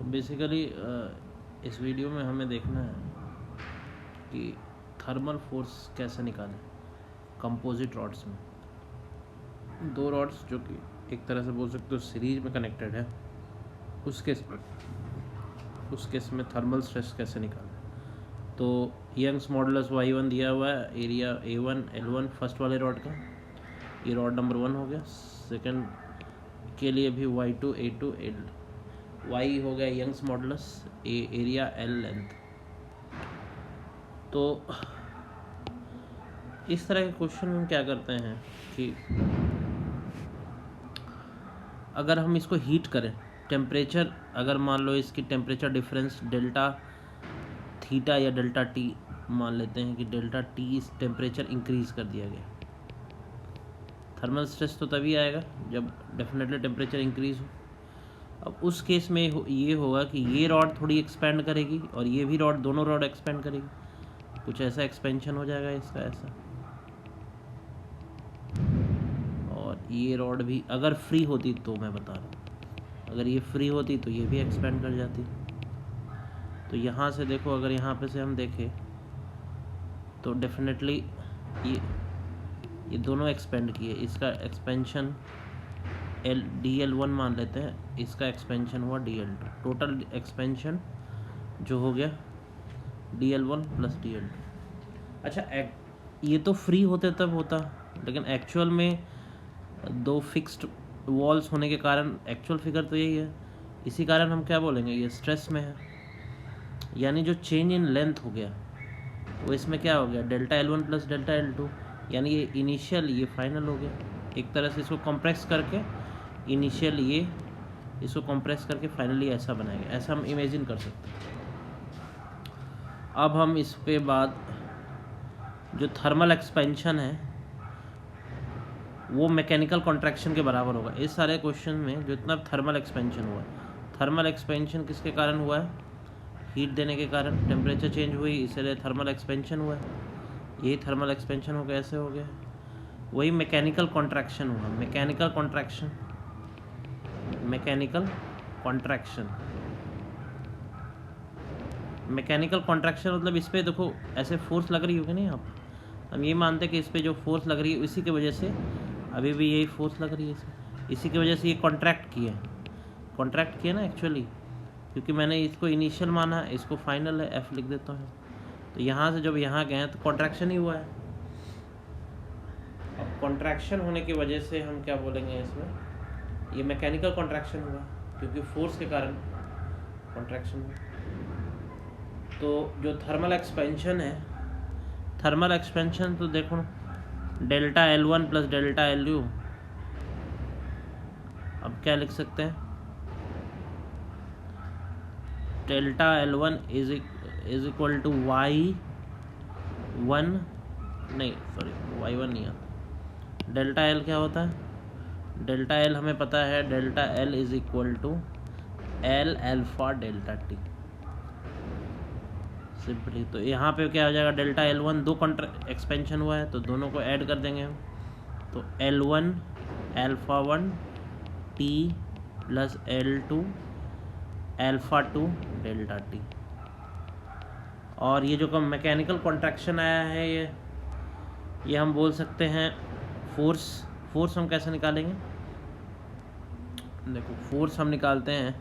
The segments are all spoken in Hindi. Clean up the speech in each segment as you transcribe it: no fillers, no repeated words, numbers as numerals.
तो बेसिकली इस वीडियो में हमें देखना है कि थर्मल फोर्स कैसे निकालें कंपोजिट रॉड्स में। दो रॉड्स जो कि एक तरह से बोल सकते हो सीरीज में कनेक्टेड है, उस केस में थर्मल स्ट्रेस कैसे निकालें। तो यंग्स मॉडुलस Y1 दिया हुआ है, एरिया A1 L1 फर्स्ट वाले रॉड का, ये रॉड नंबर 1 हो गया। सेकंड के लिए भी Y2 A2 L, Y हो गया Young's modulus, area L length. तो इस तरह के क्वेश्चन में हम क्या करते हैं कि अगर हम इसको हीट करें, टेम्परेचर अगर मान लो इसकी टेम्परेचर डिफरेंस डेल्टा थीटा या डेल्टा टी मान लेते हैं कि डेल्टा टी इस टेम्परेचर इंक्रीज़ कर दिया गया, थर्मल स्ट्रेस तो तभी आएगा जब डेफिनेटली टेम्परेचर इंक्रीज़ हो। अब उस केस में ये होगा कि ये रॉड थोड़ी एक्सपेंड करेगी और ये भी रॉड, दोनों रॉड एक्सपेंड करेगी, कुछ ऐसा एक्सपेंशन हो जाएगा इसका ऐसा। और ये रॉड भी अगर फ्री होती तो मैं बता रहा हूँ, अगर ये फ्री होती तो ये भी एक्सपेंड कर जाती। तो यहाँ से देखो, अगर यहाँ पे से हम देखें तो डेफिनेटली ये दोनों एक्सपेंड किए, इसका एक्सपेंशन DL1 मान लेते हैं, इसका एक्सपेंशन हुआ DL2, टोटल एक्सपेंशन जो हो गया DL1 प्लस DL2। अच्छा, ये तो फ्री होते तब होता, लेकिन एक्चुअल में दो फिक्स्ड वॉल्स होने के कारण एक्चुअल फिगर तो यही है। इसी कारण हम क्या बोलेंगे, ये स्ट्रेस में है, यानी जो चेंज इन लेंथ हो गया वो इसमें क्या हो गया, delta L1 plus delta L2, यानी ये इनिशियल ये फाइनल हो गया। एक तरह से इसको कंप्रेस करके इनिशियल ये इसको कंप्रेस करके फाइनली ऐसा बनाएंगे, ऐसा हम इमेजिन कर सकते हैं। अब हम इस पे बाद जो थर्मल एक्सपेंशन है वो मैकेनिकल कॉन्ट्रैक्शन के बराबर होगा। इस सारे क्वेश्चन में जो इतना थर्मल एक्सपेंशन हुआ, थर्मल एक्सपेंशन किसके कारण हुआ है, हीट देने के कारण टेम्परेचर चेंज हुई, इसलिए थर्मल एक्सपेंशन हुआ है। यही थर्मल एक्सपेंशन हो गया, ऐसे हो गया। वही मैकेनिकल कॉन्ट्रैक्शन हुआ, मैकेनिकल कॉन्ट्रैक्शन मतलब इस पर देखो ऐसे फोर्स लग रही होगी नहीं, आप हम ये मानते हैं कि इस पर जो फोर्स लग रही है इसी की वजह से अभी भी यही फोर्स लग रही है इसी की वजह से ये कॉन्ट्रैक्ट किया ना एक्चुअली, क्योंकि मैंने इसको इनिशियल माना, इसको फाइनल है, F लिख देता हूँ। तो यहाँ से जब यहाँ गए तो कॉन्ट्रैक्शन ही हुआ है। अब कॉन्ट्रैक्शन होने की वजह से हम क्या बोलेंगे, इसमें ये मैकेनिकल कॉन्ट्रैक्शन हुआ क्योंकि फोर्स के कारण कॉन्ट्रैक्शन हुआ। तो जो थर्मल एक्सपेंशन तो देखो delta L1 plus delta LU, अब क्या लिख सकते हैं, delta L1 is equal to Y1 नहीं आता, डेल्टा L क्या होता है, डेल्टा L हमें पता है, delta L is equal to L alpha delta T simply. तो यहाँ पे क्या हो जाएगा, डेल्टा L1 दो एक्सपेंशन हुआ है तो दोनों को ऐड कर देंगे हम, तो L1 alpha 1 T plus L2 alpha 2 delta T। और ये जो मैकेनिकल कॉन्ट्रैक्शन आया है ये हम बोल सकते हैं फोर्स हम कैसे निकालेंगे, देखो फोर्स हम निकालते हैं,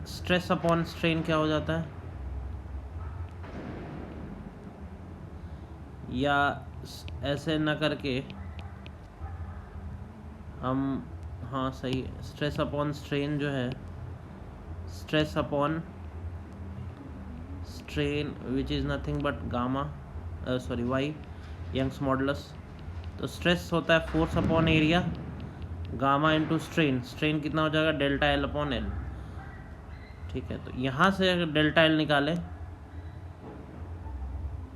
स्ट्रेस अपॉन स्ट्रेन क्या हो जाता है, या ऐसे ना करके हम, हाँ सही, स्ट्रेस अपॉन स्ट्रेन जो है, stress upon strain which is nothing but gamma Y Young's modulus. तो स्ट्रेस होता है force upon area, gamma into strain कितना हो जाएगा, डेल्टा L अपॉन L। ठीक है, तो यहाँ से अगर डेल्टा L निकालें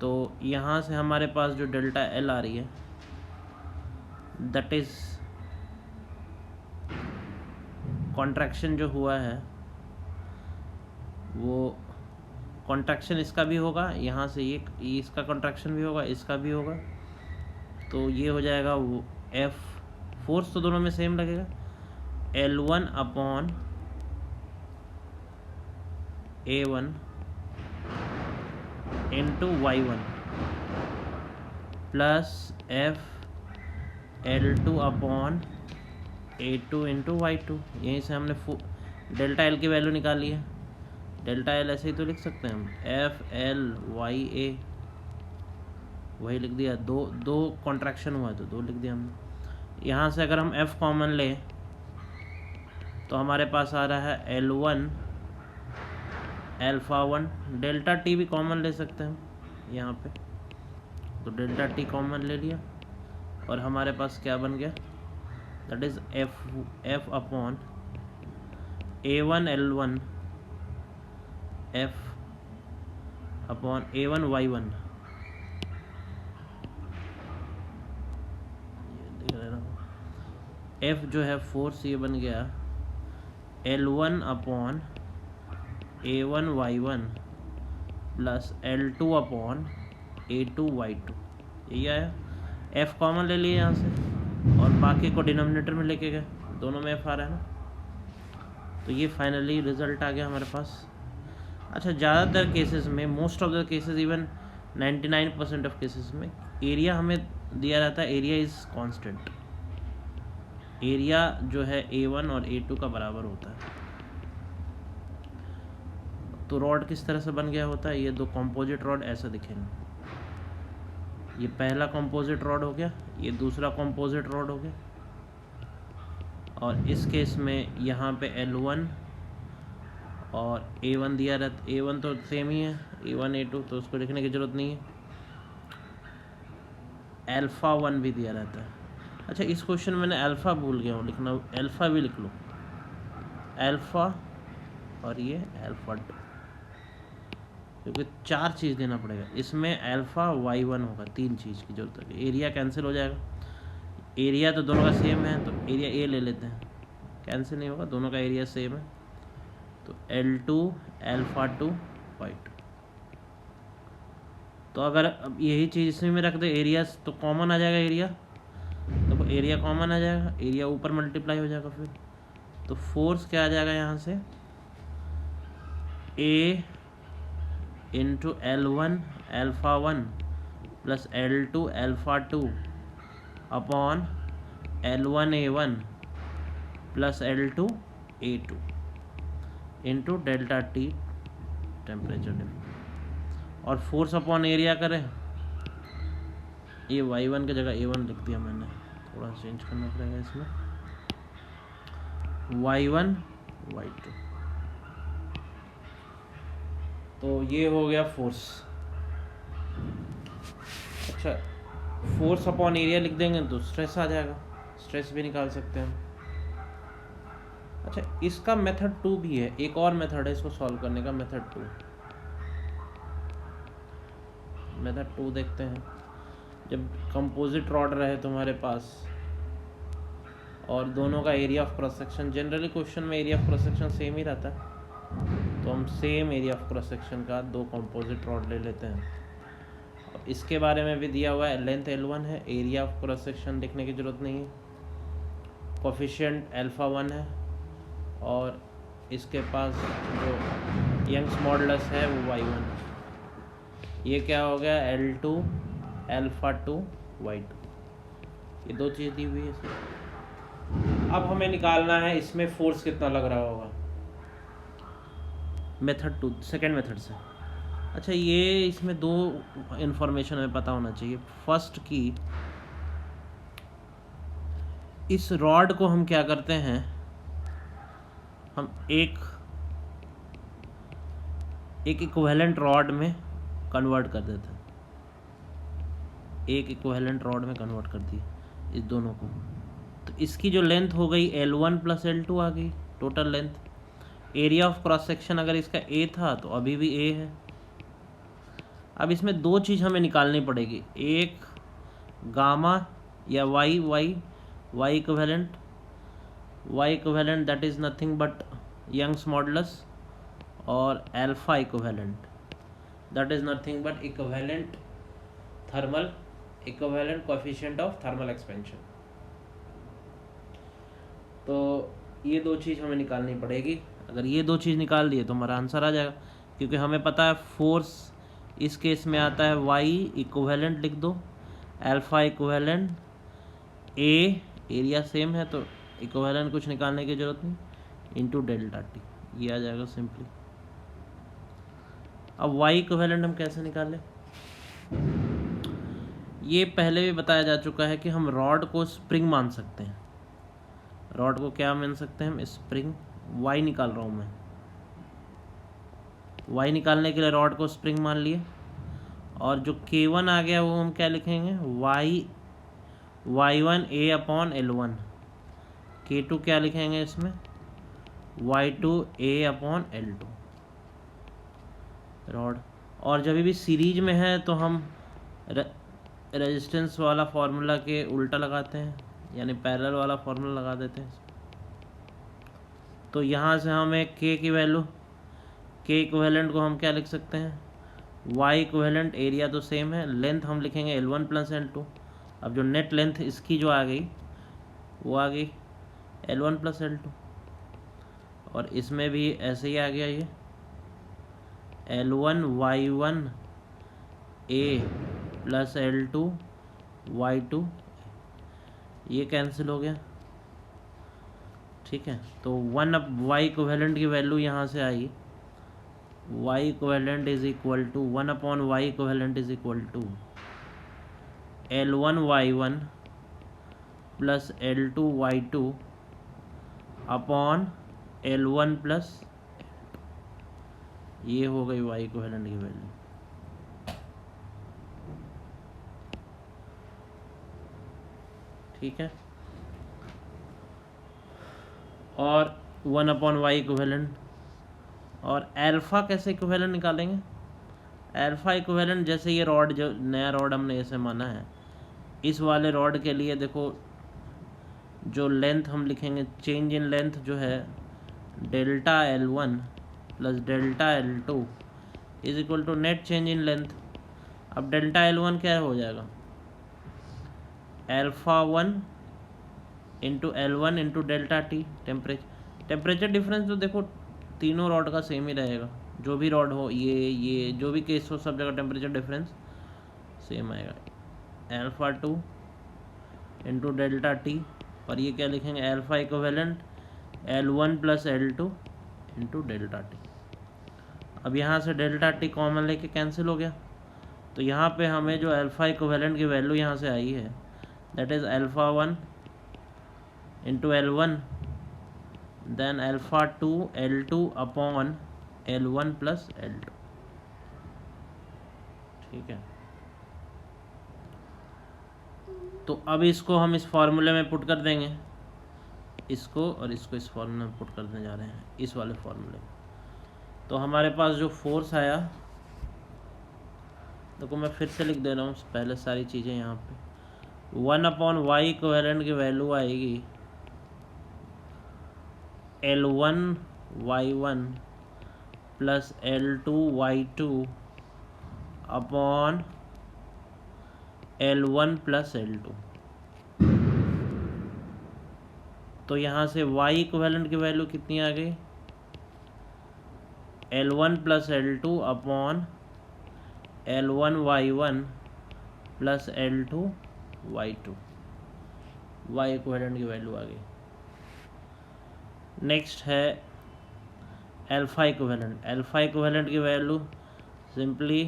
तो यहाँ से हमारे पास जो डेल्टा L आ रही है दैट इज़ कॉन्ट्रैक्शन जो हुआ है वो कॉन्ट्रैक्शन इसका भी होगा, यहाँ से ये इसका कॉन्ट्रैक्शन भी होगा, इसका भी होगा, तो ये हो जाएगा वो F, फोर्स तो दोनों में सेम लगेगा, L1 upon A1 into Y1 plus FL2 upon A2 into Y2। यहीं से हमने डेल्टा एल की वैल्यू निकाली है। डेल्टा एल ऐसे ही तो लिख सकते हैं हम, FL/YA, वही लिख दिया। दो कॉन्ट्रैक्शन हुआ तो 2 लिख दिया हमने। यहाँ से अगर हम F कॉमन लें तो हमारे पास आ रहा है L1 α1। डेल्टा टी भी कॉमन ले सकते हैं हम यहाँ पे, तो डेल्टा टी कॉमन ले लिया और हमारे पास क्या बन गया, that is F upon A1 L1 F upon A1 Y1। F जो है फोर्स, ये बन गया L1 upon A1 Y1 plus L2 upon A2 Y2। यही आया। F कॉमन ले लिए यहाँ से और बाकी को डिनोमिनेटर में लेके गए, दोनों में F आ रहा है ना, तो ये फाइनली रिजल्ट आ गया हमारे पास। अच्छा, ज़्यादातर केसेस में, most of the cases, even 99% of cases में एरिया हमें दिया रहता है, एरिया इज़ कांस्टेंट। एरिया जो है A1 और A2 का बराबर होता है। तो रॉड किस तरह से बन गया होता है, ये 2 कंपोजिट रॉड ऐसा दिखेंगे। ये पहला कंपोजिट रॉड हो गया, ये दूसरा कंपोजिट रॉड हो गया, और इस केस में यहाँ पे L1 और A1 दिया रहता। A1 तो सेम ही है, A1 A2, तो उसको लिखने की ज़रूरत नहीं है। α1 भी दिया रहता है। अच्छा, इस क्वेश्चन में मैंने अल्फ़ा भूल गया हूँ लिखना, अल्फ़ा भी लिख लो, अल्फ़ा और ये α2, क्योंकि 4 चीज़ देना पड़ेगा इसमें। अल्फ़ा Y1 होगा, 3 चीज़ की जरूरत है। एरिया कैंसिल हो जाएगा, एरिया तो दोनों का सेम है, तो एरिया ए ले लेते हैं, कैंसिल नहीं होगा, दोनों का एरिया सेम है। तो L2 α2 Y2। तो अगर अब यही चीज़ इसमें में रख दे एरिया, तो कॉमन आ जाएगा एरिया, तो एरिया कॉमन आ जाएगा, एरिया ऊपर मल्टीप्लाई हो जाएगा फिर। तो फोर्स क्या आ जाएगा यहाँ से, A into L1 α1 plus L2 α2 upon L1 A1 plus L2 A2 into delta T, temperature difference. और फोर्स अपॉन एरिया करें, ये Y1 की जगह A1 लिख दिया मैंने, थोड़ा चेंज करना पड़ेगा इसमें, Y1 Y2। तो ये हो गया फोर्स। अच्छा, फोर्स अपॉन एरिया लिख देंगे तो स्ट्रेस आ जाएगा, स्ट्रेस भी निकाल सकते हैं हम। अच्छा, इसका मेथड 2 भी है, एक और मेथड है इसको सॉल्व करने का, मेथड 2। मेथड 2 देखते हैं। जब कंपोजिट रॉड रहे तुम्हारे पास और दोनों का area of cross section, generally question में area of cross section same ही रहता है, तो हम same area of cross section का 2 कंपोजिट रॉड ले लेते हैं। अब इसके बारे में भी दिया हुआ है, लेंथ L1 है, एरिया ऑफ क्रॉस सेक्शन लिखने की ज़रूरत नहीं है, कोफिशिएंट α1 है, और इसके पास जो यंग्स मॉडुलस है वो Y1 है। ये क्या हो गया, L2 α2 Y2, ये 2 चीज़ दी हुई है इसमें। अब हमें निकालना है इसमें फोर्स कितना लग रहा होगा, मेथड 2, सेकेंड मेथड से। अच्छा, ये इसमें 2 इन्फॉर्मेशन हमें पता होना चाहिए। फर्स्ट की, इस रॉड को हम क्या करते हैं, हम एक इक्विवेलेंट रॉड में कन्वर्ट कर देते हैं, एक इक्विवेलेंट रॉड में कन्वर्ट कर दिए इस दोनों को। तो इसकी जो लेंथ हो गई L1 प्लस L2 आ गई, total length. Area of cross section अगर इसका A था तो अभी भी A है। अब इसमें 2 चीज़ हमें निकालनी पड़ेगी, एक गामा या y equivalent that is nothing but Young's modulus, और alpha equivalent that is nothing but equivalent coefficient of thermal expansion. तो ये 2 चीज़ हमें निकालनी पड़ेगी। अगर ये दो चीज़ निकाल दिए तो हमारा आंसर आ जाएगा, क्योंकि हमें पता है फोर्स इस केस में आता है वाई इक्विवेलेंट लिख दो, अल्फा इक्विवेलेंट ए, एरिया सेम है तो इक्विवेलेंट कुछ निकालने की ज़रूरत नहीं, इंटू डेल्टा टी, ये आ जाएगा सिंपली। अब वाई इक्विवेलेंट हम कैसे निकालें? ये पहले भी बताया जा चुका है कि हम रॉड को स्प्रिंग मान सकते हैं। रॉड को क्या मान सकते हैं हम? स्प्रिंग। वाई निकाल रहा हूँ मैं, वाई निकालने के लिए रॉड को स्प्रिंग मान लिए, और जो K1 आ गया वो हम क्या लिखेंगे? y1 a upon L1। K2 क्या लिखेंगे इसमें? y2 a upon L2 rod. और जब भी सीरीज में है तो हम रेजिस्टेंस वाला फार्मूला के उल्टा लगाते हैं, यानी पैरेलल वाला फार्मूला लगा देते हैं। तो यहाँ से हमें K की वैल्यू, K इक्विवेलेंट को हम क्या लिख सकते हैं? Y इक्विवेलेंट, एरिया तो सेम है, लेंथ हम लिखेंगे L1 प्लस L2। अब जो नेट लेंथ इसकी जो आ गई वो आ गई L1 प्लस L2, और इसमें भी ऐसे ही आ गया ये L1 Y1 A plus L2 Y2, ये कैंसिल हो गया। ठीक है, तो 1 अब Y इक्विवेलेंट की वैल्यू यहाँ से आई, y equivalent is equal to 1 upon y equivalent is equal to L1 y1 plus L2 y2 upon L1 plus, ये हो गई y इक्विवेलेंट की वैल्यू। ठीक है, और 1 अपॉन y इक्विवेलेंट, और अल्फ़ा कैसे इक्विवेलेंट निकालेंगे? अल्फ़ा इक्विवेलेंट जैसे ये रॉड, जो नया रॉड हमने ऐसे माना है, इस वाले रॉड के लिए देखो जो लेंथ हम लिखेंगे, चेंज इन लेंथ जो है delta L1 plus delta L2 is equal to net change in length. अब डेल्टा L1 क्या हो जाएगा? Alpha 1 into L1 into delta T, temperature difference तो देखो तीनों रॉड का सेम ही रहेगा, जो भी रॉड हो, ये जो भी केस हो, सब जगह टेम्परेचर डिफरेंस सेम आएगा। अल्फ़ा 2 इंटू डेल्टा टी, और ये क्या लिखेंगे? Alpha equivalent L1 plus L2 into delta T. अब यहाँ से डेल्टा टी कॉमन लेके कैंसिल हो गया, तो यहाँ पे हमें जो अल्फ़ा इक्विवेलेंट की वैल्यू यहाँ से आई है, that is alpha 1 into L1 then alpha 2 L2 upon L1 plus L2। ठीक है, तो अब इसको हम इस फार्मूले में पुट कर देंगे, इसको और इसको इस फार्मूले में पुट करने जा रहे हैं, इस वाले फार्मूले में। तो हमारे पास जो फोर्स आया, देखो मैं फिर से लिख दे रहा हूँ पहले सारी चीज़ें यहाँ पे। 1 अपॉन y इक्विवेलेंट की वैल्यू आएगी L1 y1 plus L2 y2 upon L1 plus L2। तो यहाँ से y इक्विवेलेंट की वैल्यू कितनी आ गई? L1 plus L2 upon L1 y1 plus L2 y2, y equivalent की वैल्यू आ गई। नेक्स्ट है अल्फ़ा इक्विवेलेंट। अल्फ़ा इक्विवेलेंट की value simply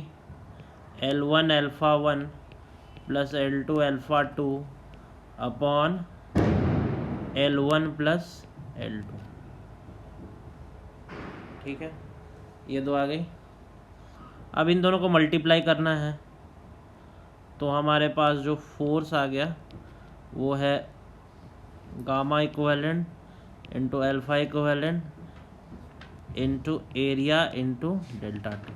L1 alpha 1 plus L2 alpha 2 upon L1 plus L2। ठीक है, ये दो आ गई। अब इन दोनों को मल्टीप्लाई करना है, तो हमारे पास जो फोर्स आ गया वो है gamma equivalent into alpha equivalent into area into delta T.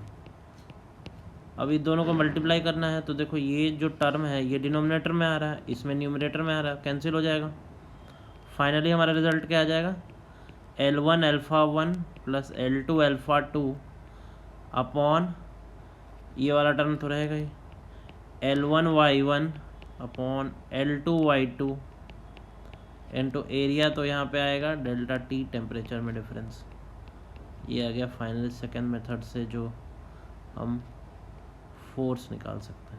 अब इन दोनों को मल्टीप्लाई करना है, तो देखो ये जो टर्म है ये डिनोमिनेटर में आ रहा है, इसमें न्यूमरेटर में आ रहा है, कैंसिल हो जाएगा। फाइनली हमारा रिजल्ट क्या आ जाएगा? L1 alpha 1 plus L2 alpha 2 upon, ये वाला टर्म तो रहेगा ही, L1 y1 upon L2 y2 into area, तो यहाँ पे आएगा डेल्टा टी, टेम्परेचर में डिफरेंस। ये आ गया फाइनल सेकंड मेथड से जो हम फोर्स निकाल सकते हैं।